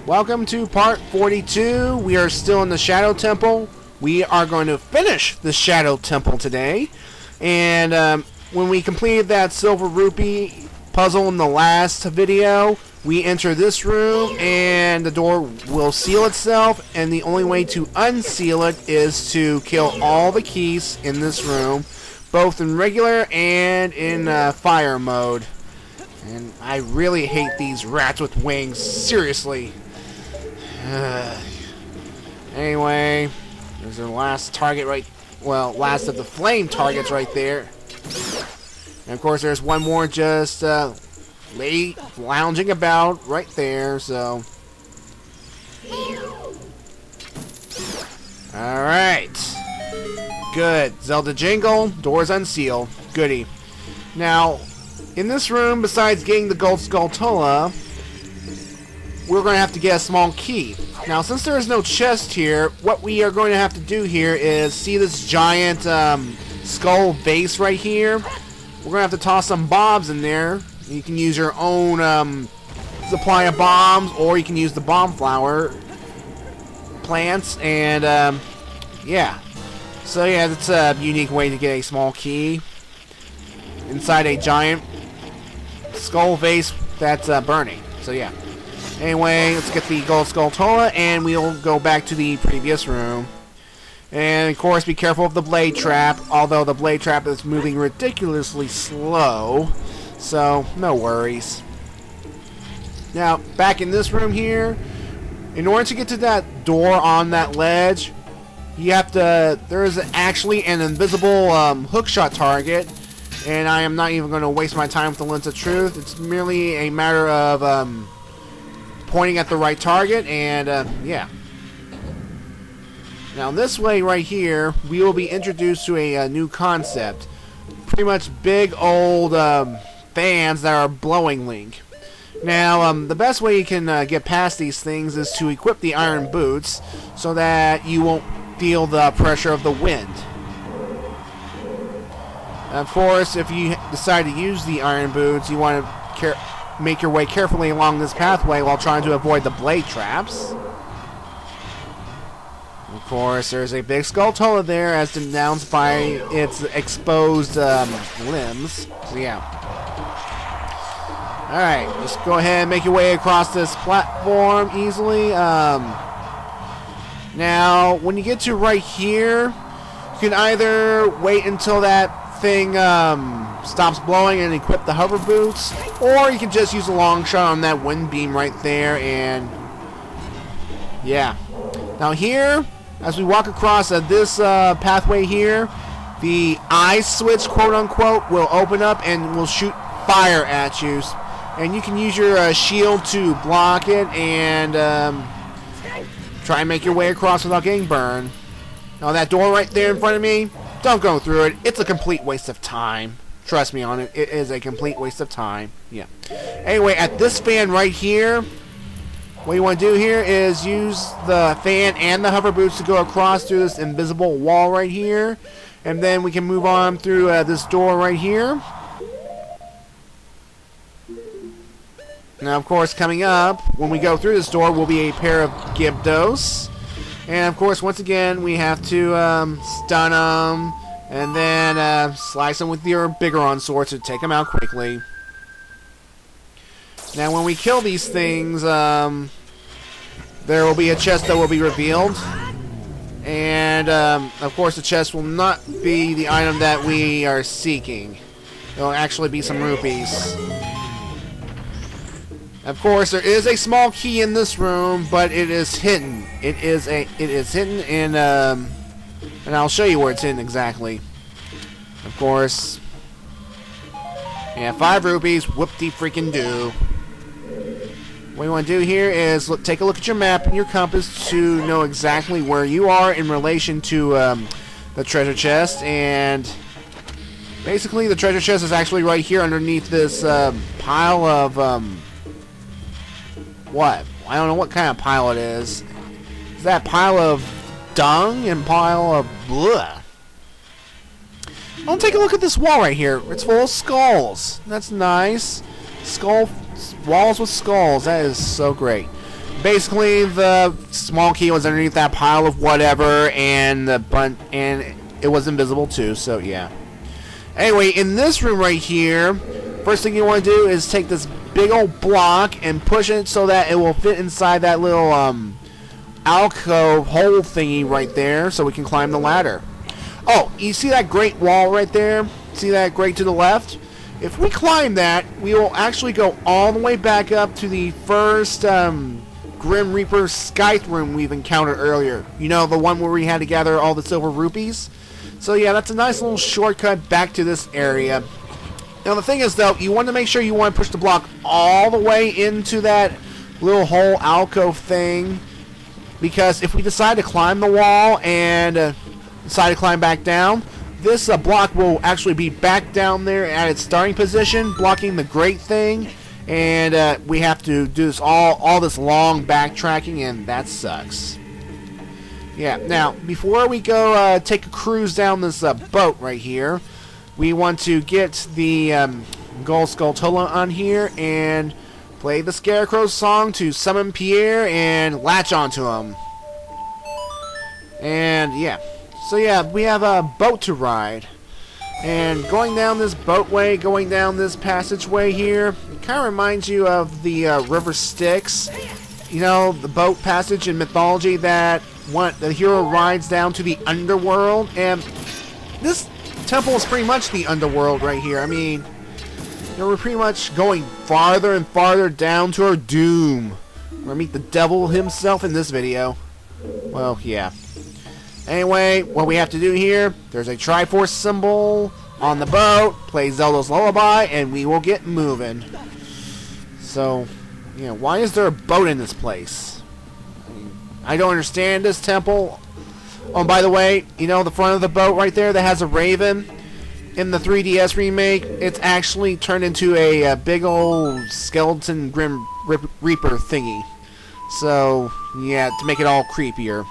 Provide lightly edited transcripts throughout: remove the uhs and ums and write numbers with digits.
Welcome to part 42. We are still in the Shadow Temple. We are going to finish the Shadow Temple today. And when we completed that Silver Rupee puzzle in the last video, we enter this room and the door will seal itself. And the only way to unseal it is to kill all the keys in this room, both in regular and in fire mode. And I really hate these rats with wings. Seriously. Anyway, there's the last target right... Well, last of the flame targets right there. And of course, there's one more just lounging about right there, so... Alright. Good. Zelda jingle, doors unseal. Goody. Now, in this room, besides getting the gold Skulltula, we're going to have to get a small key. Now, since there is no chest here, what we are going to have to do here is see this giant skull vase right here. We're going to have to toss some bombs in there. You can use your own supply of bombs, or you can use the bomb flower plants, and yeah. So yeah, that's a unique way to get a small key inside a giant skull vase that's burning. So yeah. Anyway, let's get the gold Skulltula, and we'll go back to the previous room. And of course, be careful of the blade trap, although the blade trap is moving ridiculously slow, so no worries. Now, back in this room here, in order to get to that door on that ledge, you have to... There is actually an invisible hookshot target, and I am not even going to waste my time with the Lens of Truth. It's merely a matter of pointing at the right target, and yeah. Now this way right here, we will be introduced to a new concept. Pretty much big old fans that are blowing Link. Now the best way you can get past these things is to equip the iron boots so that you won't feel the pressure of the wind. Of course, if you decide to use the iron boots, you want to make your way carefully along this pathway while trying to avoid the blade traps. Of course, there's a big Skulltula there, as denounced by its exposed limbs. So yeah. Alright, just go ahead and make your way across this platform easily. Now, when you get to right here, you can either wait until that thing stops blowing and equip the hover boots, or you can just use a long shot on that wind beam right there, and yeah. Now here, as we walk across this pathway here, the eye switch, quote unquote, will open up and will shoot fire at you, and you can use your shield to block it and try and make your way across without getting burned. Now that door right there in front of me, don't go through it. It's a complete waste of time. Trust me on it. It is a complete waste of time. Yeah. Anyway, at this fan right here, what you want to do here is use the fan and the hover boots to go across through this invisible wall right here. And then we can move on through this door right here. Now, of course, coming up, when we go through this door, will be a pair of Gyarados. And of course, once again, we have to stun them, and then slice them with your Bigoron sword to take them out quickly. Now, when we kill these things, there will be a chest that will be revealed. And, of course, the chest will not be the item that we are seeking. It will actually be some rupees. Of course, there is a small key in this room, but it is hidden. It is hidden in and I'll show you where it's hidden exactly. Of course. Yeah, 5 rupees, whoop-de-freaking-do. What you want to do here is take a look at your map and your compass to know exactly where you are in relation to the treasure chest, and basically the treasure chest is actually right here underneath this pile of what? I don't know what kind of pile it is. Is that pile of dung and pile of bleh? Oh, take a look at this wall right here. It's full of skulls. That's nice. Walls with skulls. That is so great. basically the small key was underneath that pile of whatever, and it was invisible too. So yeah. Anyway, in this room right here, first thing you want to do is take this big old block and push it so that it will fit inside that little alcove hole thingy right there, so we can climb the ladder. Oh, you see that great wall right there? See that great to the left? If we climb that, we will actually go all the way back up to the first Grim Reaper Scythe room we've encountered earlier. You know, the one where we had to gather all the silver rupees? So yeah, that's a nice little shortcut back to this area. Now the thing is though, you want to make sure you want to push the block all the way into that little hole alcove thing, because if we decide to climb the wall and decide to climb back down, this block will actually be back down there at its starting position, blocking the great thing, and we have to do this all this long backtracking, and that sucks. Yeah, now, before we go take a cruise down this boat right here, we want to get the Gold Skulltula on here and play the Scarecrow song to summon Pierre and latch onto him. And, yeah. So, yeah, we have a boat to ride. And going down this boatway, going down this passageway here, it kind of reminds you of the River Styx. You know, the boat passage in mythology that the hero rides down to the underworld, and this temple is pretty much the underworld right here. I mean, you know, we're pretty much going farther and farther down to our doom. We're gonna meet the devil himself in this video. Well, yeah. Anyway, what we have to do here, there's a Triforce symbol on the boat, play Zelda's Lullaby, and we will get moving. So, you know, why is there a boat in this place? I don't understand this temple. Oh, by the way, you know the front of the boat right there that has a raven? In the 3DS remake, it's actually turned into a big old skeleton Grim Reaper thingy. So, yeah, to make it all creepier.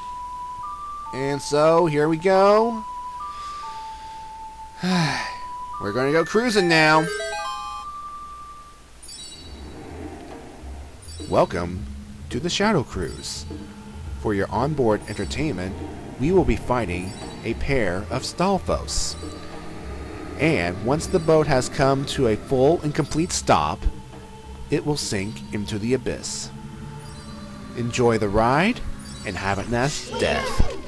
And so, here we go. We're going to go cruising now. Welcome to the Shadow Cruise. For your onboard entertainment, we will be fighting a pair of Stalfos. And once the boat has come to a full and complete stop, it will sink into the abyss. Enjoy the ride, and have a nice death.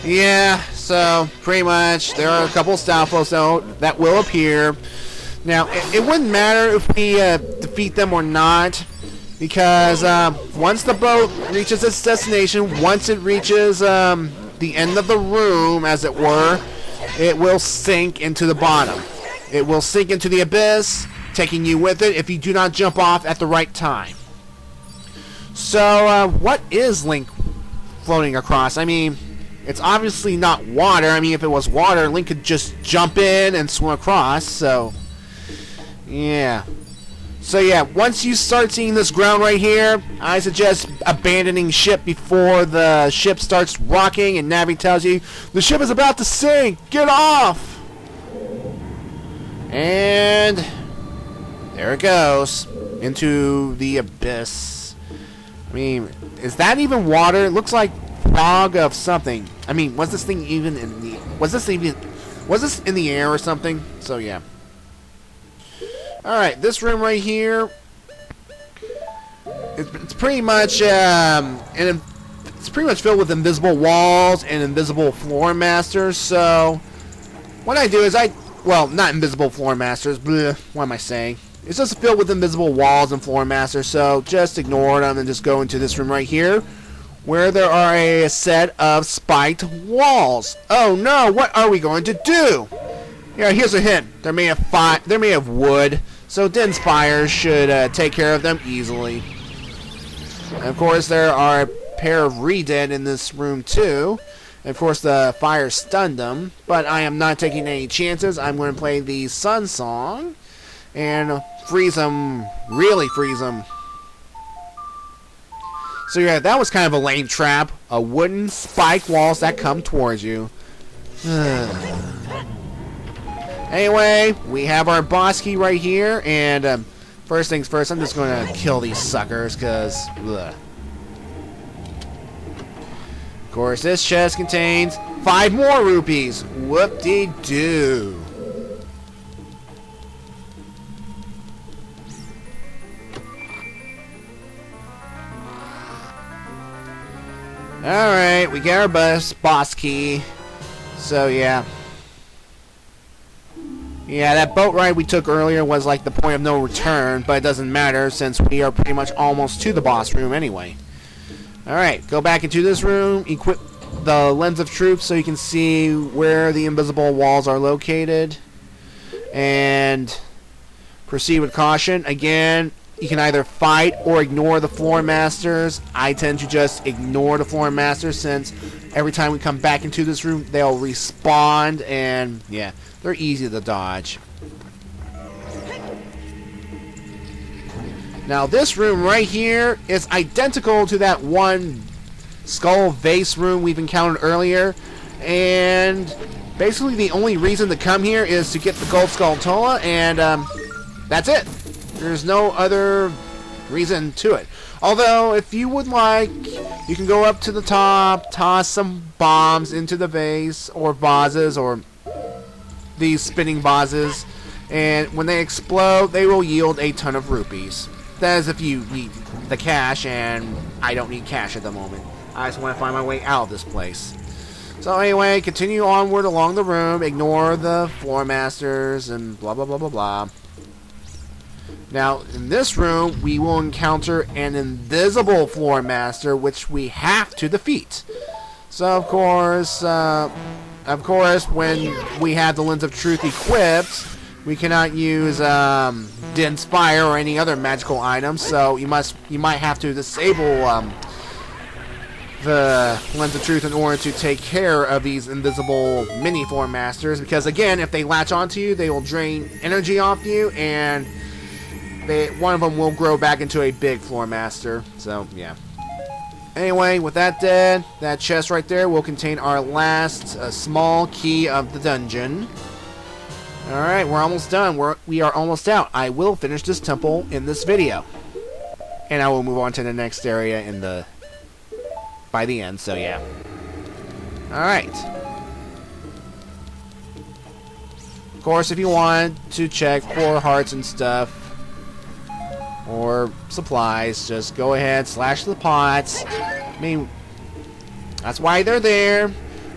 Yeah, so pretty much there are a couple of Stalfos that will appear. Now, it wouldn't matter if we defeat them or not, because once the boat reaches its destination, once it reaches the end of the room, as it were, it will sink into the bottom. It will sink into the abyss, taking you with it if you do not jump off at the right time. So, what is Link floating across? I mean, it's obviously not water. I mean, if it was water, Link could just jump in and swim across, so yeah. So yeah, once you start seeing this ground right here, I suggest abandoning ship before the ship starts rocking and Navi tells you, the ship is about to sink, get off! And there it goes, into the abyss. I mean, is that even water? It looks like fog of something. I mean, was this thing even in the... Was this in the air or something? So yeah. Alright, this room right here, it's pretty much it's pretty much filled with invisible walls and invisible floor masters. So what I do is well, not invisible floor masters, bleh, what am I saying? It's just filled with invisible walls and floor masters, so just ignore them and just go into this room right here, where there are a set of spiked walls. Oh no, what are we going to do? Yeah, here's a hint. They're made of wood, so Din's fires should take care of them easily. And of course, there are a pair of Re-Dead in this room too. And of course, the fire stunned them, but I am not taking any chances. I'm going to play the Sun Song and freeze them, really freeze them. So yeah, that was kind of a lame trap. A wooden spike walls that come towards you. Anyway, we have our boss key right here, and First things first, I'm just going to kill these suckers, because... Of course, this chest contains 5 more rupees. Whoop-de-doo. Alright, we got our boss key. So, yeah. Yeah, that boat ride we took earlier was like the point of no return, but it doesn't matter since we are pretty much almost to the boss room anyway. Alright, go back into this room, equip the lens of truth so you can see where the invisible walls are located, and proceed with caution. Again, you can either fight or ignore the floor masters. I tend to just ignore the floor masters since every time we come back into this room, they'll respawn, and yeah, they're easy to dodge. Now this room right here is identical to that one skull vase room we've encountered earlier, and basically the only reason to come here is to get the gold skulltula, and that's it. There's no other reason to it. Although, if you would like, you can go up to the top, toss some bombs into the vase, or vases, or these spinning vases, and when they explode, they will yield a ton of rupees. That is if you need the cash, and I don't need cash at the moment. I just want to find my way out of this place. So anyway, continue onward along the room, ignore the floor masters, and blah blah blah blah blah. Now, in this room, we will encounter an invisible floor master, which we have to defeat. So, of course, when we have the Lens of Truth equipped, we cannot use Dense Fire or any other magical items. So, you might have to disable the Lens of Truth in order to take care of these invisible mini floor masters. Because, again, if they latch onto you, they will drain energy off you, and one of them will grow back into a big floor master. So, yeah. Anyway, with that dead, that chest right there will contain our last small key of the dungeon. Alright, we're almost done. We are almost out. I will finish this temple in this video. And I will move on to the next area by the end, so yeah. Alright. Of course, if you want to check for hearts and stuff, or supplies, just go ahead, slash the pots. I mean, that's why they're there.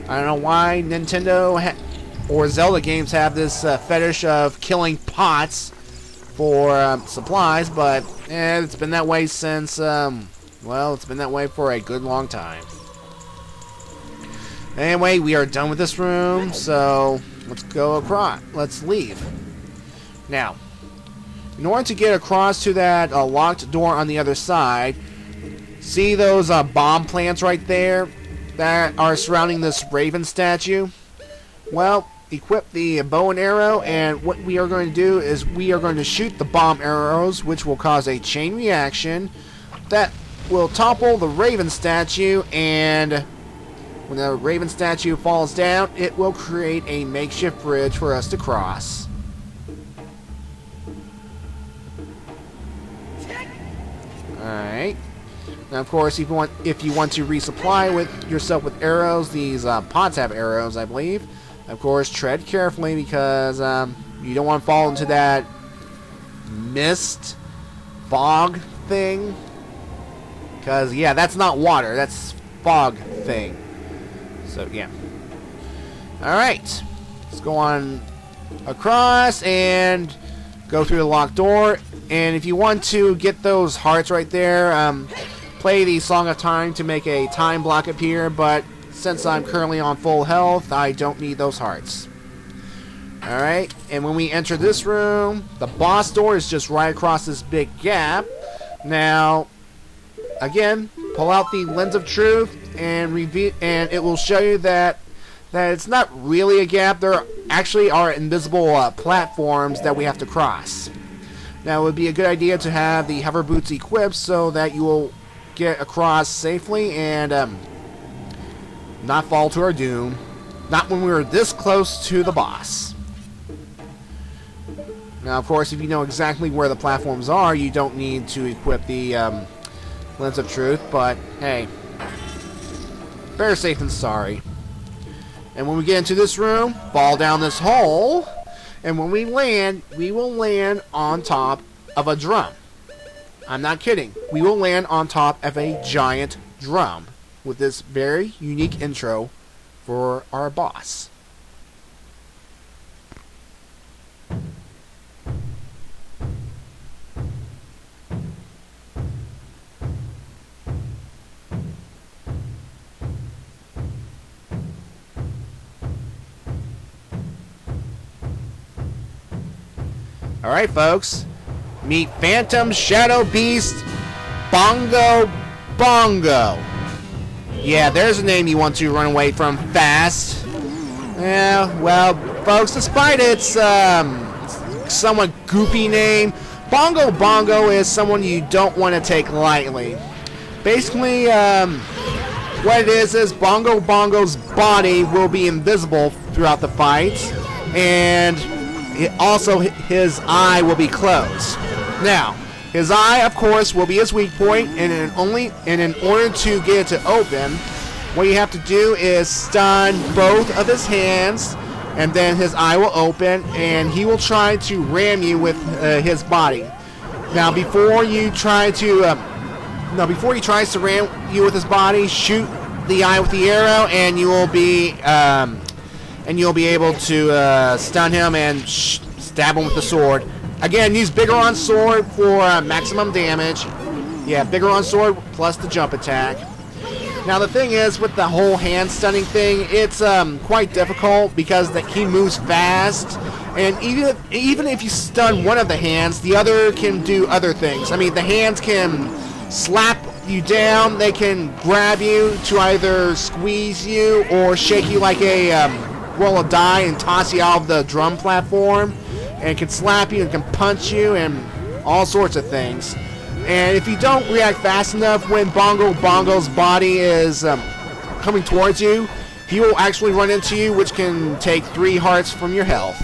I don't know why Nintendo or Zelda games have this fetish of killing pots for supplies, but it's been that way since, well, it's been that way for a good long time. Anyway, we are done with this room, so let's go across. Let's leave. Now, in order to get across to that locked door on the other side, see those bomb plants right there that are surrounding this raven statue? Well, equip the bow and arrow, and what we are going to do is we are going to shoot the bomb arrows, which will cause a chain reaction that will topple the raven statue, and when the raven statue falls down, it will create a makeshift bridge for us to cross. Alright. Now, of course, if you want to resupply with yourself with arrows, these pots have arrows, I believe. Of course, tread carefully because you don't want to fall into that mist, fog thing. Because, yeah, that's not water, that's fog thing. So, yeah. Alright. Let's go on across and go through the locked door. And if you want to get those hearts right there, play the Song of Time to make a time block appear, but since I'm currently on full health, I don't need those hearts. Alright, and when we enter this room, the boss door is just right across this big gap. Now, again, pull out the Lens of Truth, and it will show you that it's not really a gap. There actually are invisible platforms that we have to cross. Now, it would be a good idea to have the hover boots equipped so that you will get across safely and not fall to our doom. Not when we were this close to the boss. Now, of course, if you know exactly where the platforms are, you don't need to equip the Lens of Truth, but hey, better safe than sorry. And when we get into this room, fall down this hole, and when we land, we will land on top of a drum. I'm not kidding. We will land on top of a giant drum with this very unique intro for our boss. Alright, folks. Meet Phantom Shadow Beast Bongo Bongo. Yeah, there's a name you want to run away from fast. Yeah, well, folks, despite its somewhat goopy name, Bongo Bongo is someone you don't want to take lightly. Basically, what it is Bongo Bongo's body will be invisible throughout the fight, and also his eye will be closed. Now, his eye, of course, will be his weak point, and in order to get it to open, what you have to do is stun both of his hands, and then his eye will open, and he will try to ram you with his body. Now, before he tries to ram you with his body, shoot the eye with the arrow, and you will be able to stun him and stab him with the sword. Again, use Biggoron Sword for maximum damage. Yeah, Biggoron Sword plus the jump attack. Now the thing is, with the whole hand stunning thing, it's quite difficult because he moves fast, and even if you stun one of the hands, the other can do other things. I mean, the hands can slap you down, they can grab you to either squeeze you or shake you like a roll of die and toss you out of the drum platform, and can slap you and can punch you and all sorts of things. And if you don't react fast enough when Bongo Bongo's body is coming towards you, he will actually run into you, which can take 3 hearts from your health.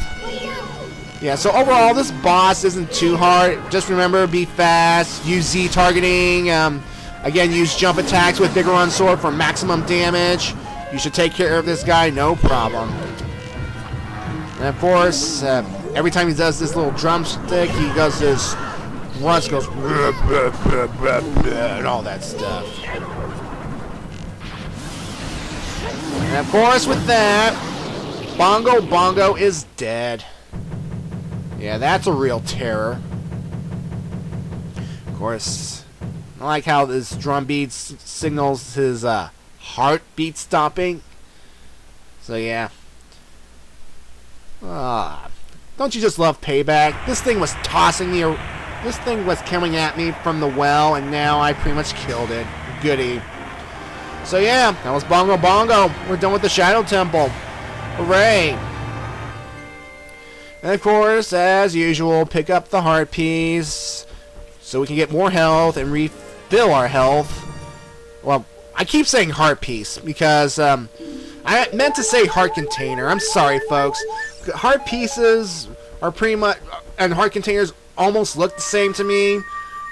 Yeah, so overall, this boss isn't too hard. Just remember, be fast, use Z targeting, again, use jump attacks with Biggoron Sword for maximum damage. You should take care of this guy, no problem. And of course, every time he does this little drumstick, he does this grunts, goes and all that stuff. And of course, with that, Bongo Bongo is dead. Yeah, that's a real terror. Of course, I like how this drum beat signals his heartbeat stopping. So yeah. Don't you just love payback? This thing was this thing was coming at me from the well, and now I pretty much killed it. Goody. So yeah, that was Bongo Bongo. We're done with the Shadow Temple. Hooray! And of course, as usual, pick up the heart piece so we can get more health and refill our health. Well, I keep saying heart piece because I meant to say heart container. I'm sorry, folks. Heart pieces are pretty much, and heart containers almost look the same to me.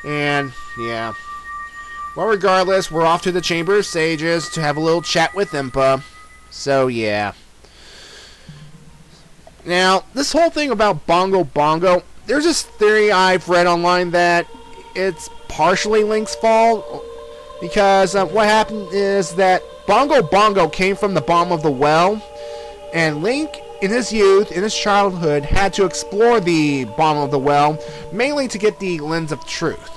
And yeah. Well, regardless, we're off to the Chamber of Sages to have a little chat with Impa. So yeah. Now, this whole thing about Bongo Bongo, there's this theory I've read online that it's partially Link's fault, because what happened is that Bongo Bongo came from the bottom of the well, and Link, in his youth, in his childhood, had to explore the bottom of the well, mainly to get the Lens of Truth.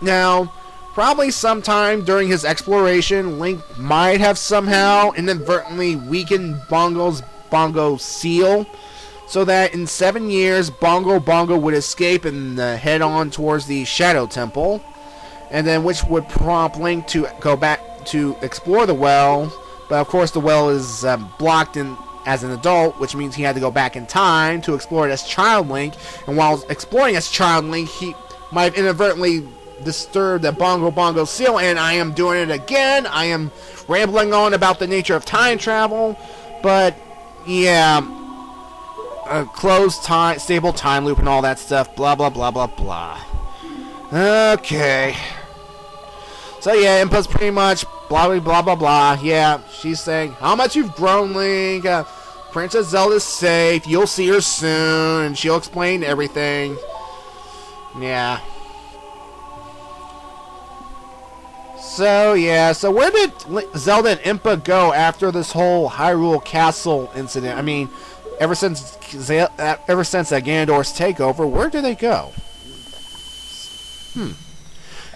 Now, probably sometime during his exploration, Link might have somehow inadvertently weakened Bongo's Bongo seal, so that in 7 years Bongo Bongo would escape and head on towards the Shadow Temple, and then which would prompt Link to go back to explore the well. But of course the well is blocked as an adult, which means he had to go back in time to explore it as Child Link, and while exploring as Child Link, he might have inadvertently disturbed the Bongo Bongo seal. And I am doing it again. I am rambling on about the nature of time travel, but yeah, closed time, stable time loop and all that stuff. Blah, blah, blah, blah, blah. Okay. So yeah, Impa's pretty much blah, blah, blah, blah, blah. Yeah, she's saying, how much you've grown, Link. Princess Zelda's safe. You'll see her soon. And she'll explain everything. Yeah. So, yeah. So, where did Zelda and Impa go after this whole Hyrule Castle incident? I mean, ever since Ganondorf's takeover, where did they go?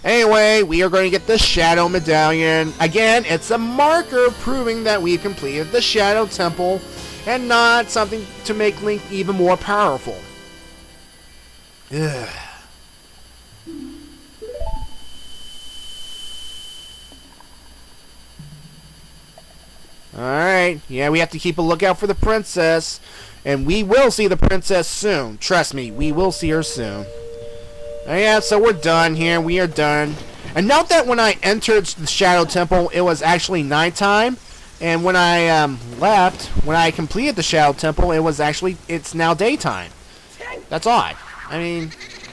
Anyway, we are going to get the Shadow Medallion. Again, it's a marker proving that we've completed the Shadow Temple and not something to make Link even more powerful. Ugh. Alright, yeah, we have to keep a lookout for the princess. And we will see the princess soon. Trust me, we will see her soon. Yeah, so we're done here. We are done. And note that when I entered the Shadow Temple, it was actually nighttime. And when I left, when I completed the Shadow Temple, it's now daytime. That's odd. I mean,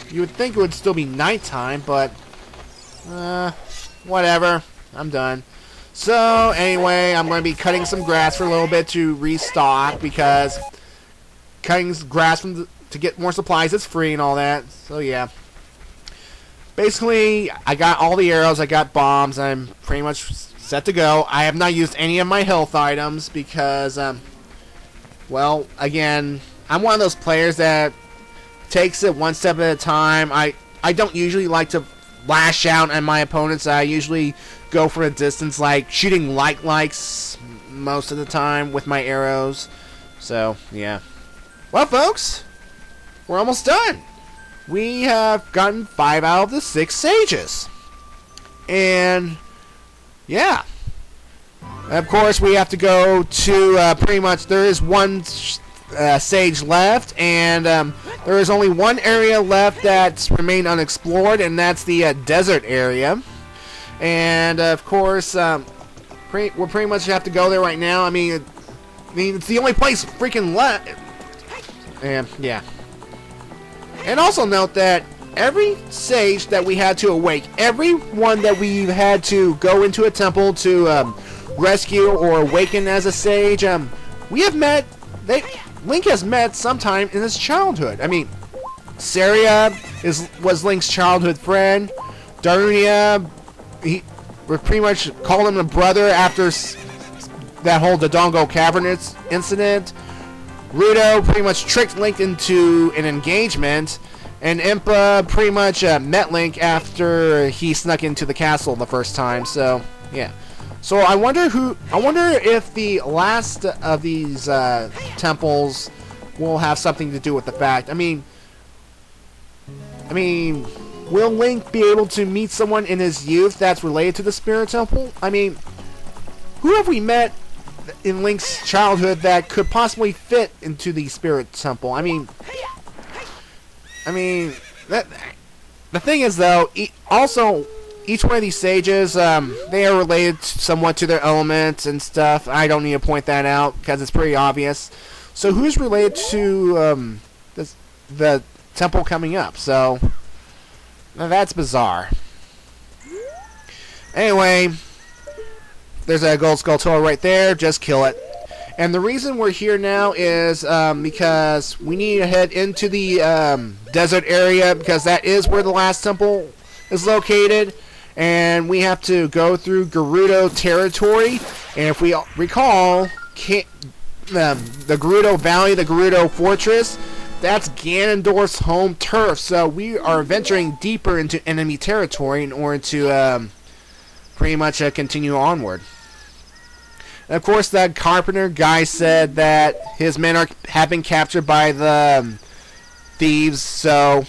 you would think it would still be nighttime, but whatever. I'm done. So, anyway, I'm going to be cutting some grass for a little bit to restock, because cutting grass to get more supplies is free and all that. So, yeah. Basically, I got all the arrows, I got bombs, I'm pretty much set to go. I have not used any of my health items because, well, again, I'm one of those players that takes it one step at a time. I don't usually like to lash out at my opponents. I usually go for a distance, like shooting likes most of the time with my arrows. So, yeah. Well, folks, we're almost done. We have gotten 5 out of the 6 sages. And, yeah. Of course, we have to go to, pretty much, there is one sage left, and there is only one area left that's remained unexplored, and that's the desert area. And, of course, we'll pretty much have to go there right now. I mean, it's the only place freaking left. And, yeah. And also note that every sage that we had to awake, every one that we've had to go into a temple to rescue or awaken as a sage, we have met, Link has met sometime in his childhood. I mean, Saria was Link's childhood friend. Darunia, we pretty much called him a brother after that whole Dodongo Cavern incident. Rudo pretty much tricked Link into an engagement, and Impa pretty much met Link after he snuck into the castle the first time. So, yeah. So I wonder if the last of these temples will have something to do with the fact. I mean, will Link be able to meet someone in his youth that's related to the Spirit Temple? I mean, who have we met in Link's childhood that could possibly fit into the Spirit Temple? I mean, the thing is, though, also, each one of these sages, they are related somewhat to their elements and stuff. I don't need to point that out, because it's pretty obvious. So, who's related to the temple coming up? So, now that's bizarre. Anyway, there's a gold skull right there. Just kill it. And the reason we're here now is because we need to head into the desert area, because that is where the last temple is located. And we have to go through Gerudo territory. And if we recall, the Gerudo Valley, the Gerudo Fortress, that's Ganondorf's home turf. So we are venturing deeper into enemy territory in order to pretty much continue onward. And of course, the carpenter guy said that his men have been captured by the thieves. So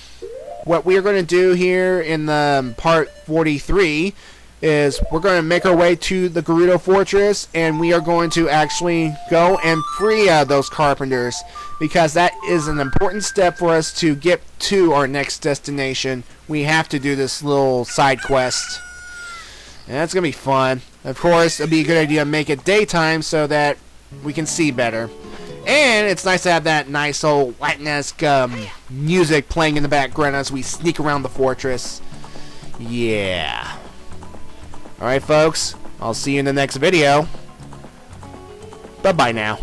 what we are going to do here in the part 43 is we're going to make our way to the Gerudo Fortress, and we are going to actually go and free those carpenters, because that is an important step for us to get to our next destination. We have to do this little side quest, and that's going to be fun. Of course, it'd be a good idea to make it daytime so that we can see better. And it's nice to have that nice old Latin-esque music playing in the background as we sneak around the fortress. Yeah. Alright, folks. I'll see you in the next video. Bye-bye now.